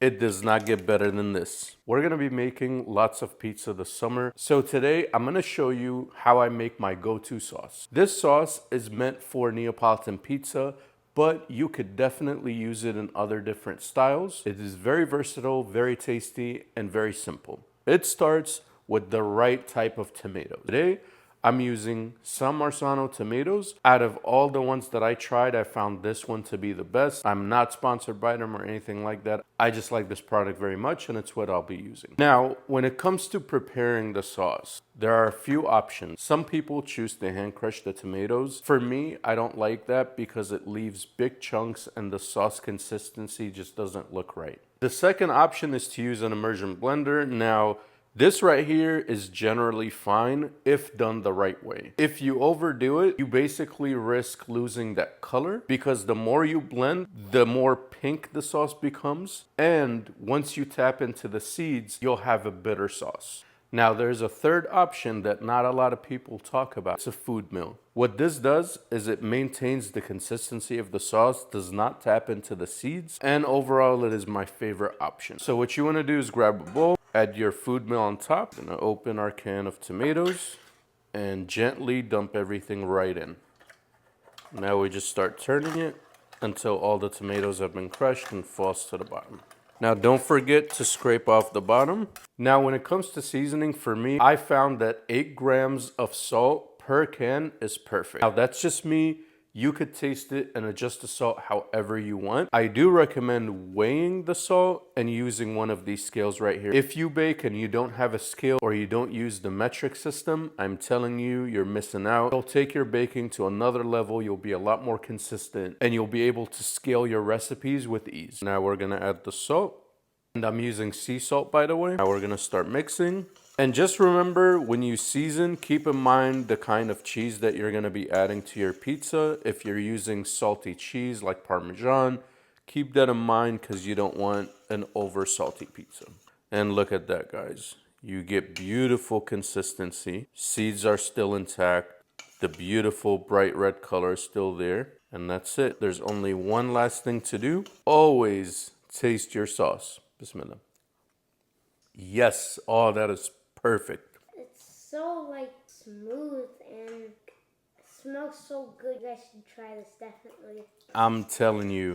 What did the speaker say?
It does not get better than this. We're gonna be making lots of pizza this summer. So today I'm gonna show you how I make my go-to sauce. This sauce is meant for Neapolitan pizza, but you could definitely use it in other different styles. It is very versatile, very tasty, and very simple. It starts with the right type of tomato. Today, I'm using San Marzano tomatoes. Out of all the ones that I tried, I found this one to be the best. I'm not sponsored by them or anything like that. I just like this product very much, and it's what I'll be using. Now, when it comes to preparing the sauce, there are a few options. Some people choose to hand crush the tomatoes. For me, I don't like that because it leaves big chunks and the sauce consistency just doesn't look right. The second option is to use an immersion blender. Now, this right here is generally fine if done the right way. If you overdo it, you basically risk losing that color because the more you blend, the more pink the sauce becomes. And once you tap into the seeds, you'll have a bitter sauce. Now, there's a third option that not a lot of people talk about. It's a food mill. What this does is it maintains the consistency of the sauce, does not tap into the seeds, and overall it is my favorite option. So what you want to do is grab a bowl, add your food mill on top. We're gonna open our can of tomatoes and gently dump everything right in. Now we just start turning it until all the tomatoes have been crushed and falls to the bottom. Now don't forget to scrape off the bottom. Now when it comes to seasoning, for me, I found that 8 grams of salt per can is perfect. Now that's just me. You could taste it and adjust the salt however you want. I do recommend weighing the salt and using one of these scales right here. If you bake and you don't have a scale or you don't use the metric system, I'm telling you, you're missing out. It'll take your baking to another level. You'll be a lot more consistent and you'll be able to scale your recipes with ease. Now we're gonna add the salt. And I'm using sea salt, by the way. Now we're gonna start mixing. And just remember, when you season, keep in mind the kind of cheese that you're gonna be adding to your pizza. If you're using salty cheese like Parmesan, keep that in mind because you don't want an over salty pizza. And look at that, guys. You get beautiful consistency. Seeds are still intact. The beautiful bright red color is still there. And that's it. There's only one last thing to do. Always taste your sauce. Bismillah. Yes, oh, that is perfect. It's so smooth and smells so good. You guys should try this definitely. I'm telling you,